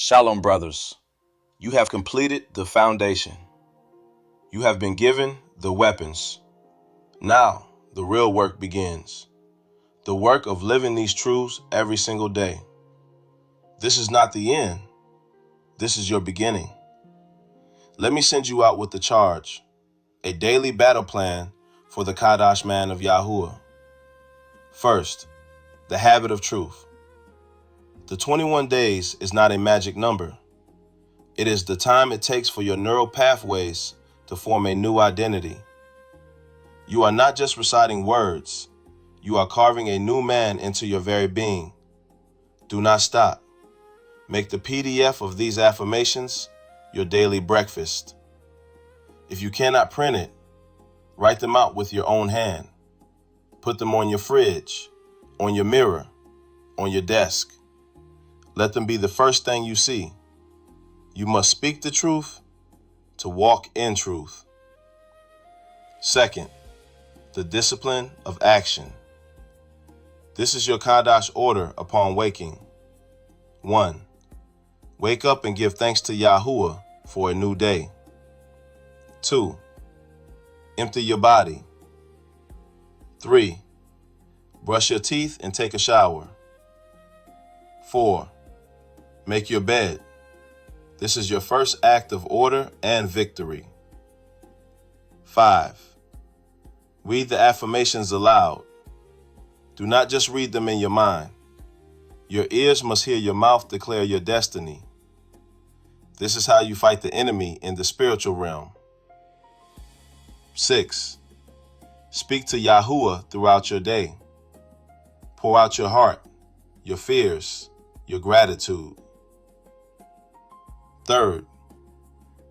Shalom, brothers. You have completed the foundation. You have been given the weapons. Now, the real work begins. The work of living these truths every single day. This is not the end. This is your beginning. Let me send you out with the charge, a daily battle plan for the Qadash man of Yahuwah. First, the habit of truth. The 21 days is not a magic number. It is the time it takes for your neural pathways to form a new identity. You are not just reciting words. You are carving a new man into your very being. Do not stop. Make the PDF of these affirmations your daily breakfast. If you cannot print it, write them out with your own hand. Put them on your fridge, on your mirror, on your desk. Let them be the first thing you see. You must speak the truth to walk in truth. Second, the discipline of action. This is your Qadash order upon waking. 1. Wake up and give thanks to Yahuwah for a new day. 2. Empty your body. 3. Brush your teeth and take a shower. 4. Make your bed. This is your first act of order and victory. 5. Read the affirmations aloud. Do not just read them in your mind. Your ears must hear your mouth declare your destiny. This is how you fight the enemy in the spiritual realm. 6. Speak to Yahuwah throughout your day. Pour out your heart, your fears, your gratitude. 3rd,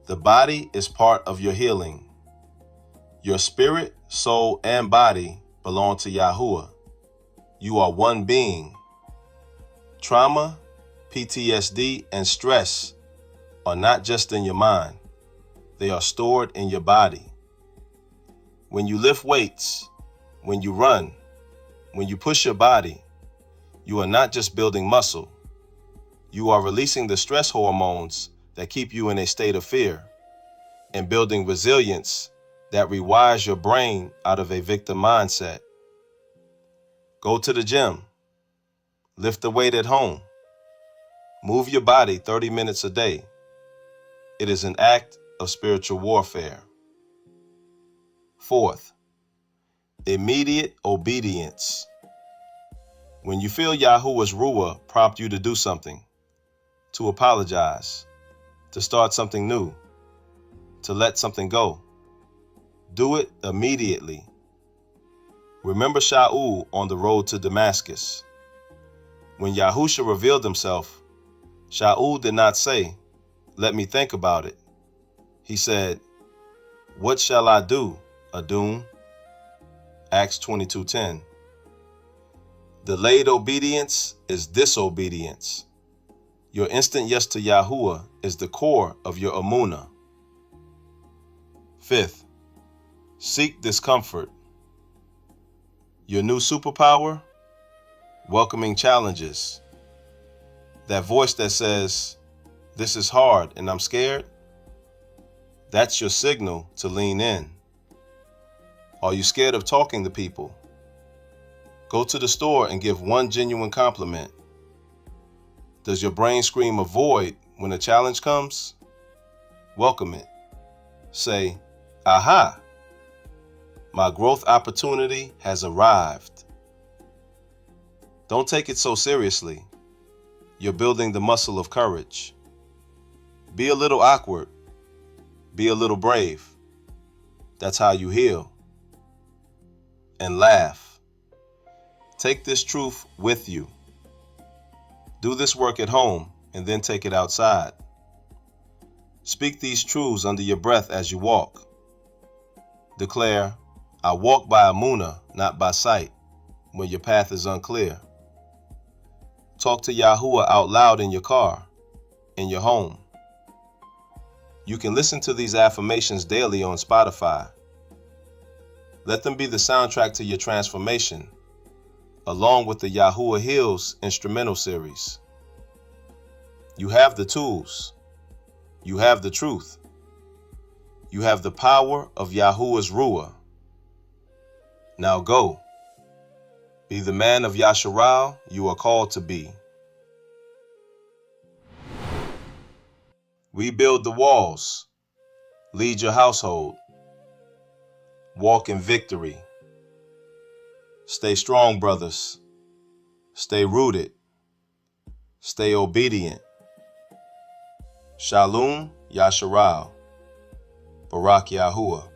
the body is part of your healing. Your spirit, soul, and body belong to Yahuwah. You are one being. Trauma, PTSD, and stress are not just in your mind. They are stored in your body. When you lift weights, when you run, when you push your body, you are not just building muscle. You are releasing the stress hormones that keep you in a state of fear and building resilience that rewires your brain out of a victim mindset. Go to the gym. Lift the weight at home. Move your body 30 minutes a day. It is an act of spiritual warfare. 4th, immediate obedience. When you feel Yahuwah's Ruah prompt you to do something, to apologize, to start something new, to let something go, do it immediately. Remember Shaul on the road to Damascus. When Yahusha revealed himself, Shaul did not say, "Let me think about it." He said, "What shall I do, Adon?" Acts 22:10. Delayed obedience is disobedience. Your instant yes to Yahuwah is the core of your Emunah. 5th, seek discomfort. Your new superpower? Welcoming challenges. That voice that says, "This is hard and I'm scared," that's your signal to lean in. Are you scared of talking to people? Go to the store and give one genuine compliment. Does your brain scream avoid when a challenge comes? Welcome it. Say, "Aha! My growth opportunity has arrived." Don't take it so seriously. You're building the muscle of courage. Be a little awkward. Be a little brave. That's how you heal. And laugh. Take this truth with you. Do this work at home and then take it outside. Speak these truths under your breath as you walk. Declare, "I walk by Emunah, not by sight," when your path is unclear. Talk to Yahuwah out loud in your car, in your home. You can listen to these affirmations daily on Spotify. Let them be the soundtrack to your transformation, along with the Yahuwah Heals instrumental series. You have the tools. You have the truth. You have the power of Yahuwah's Ruah. Now go. Be the man of Yasharal you are called to be. Rebuild the walls. Lead your household. Walk in victory. Stay strong, brothers. Stay rooted. Stay obedient. Shalum, Yasharal. Barak YAHUAH.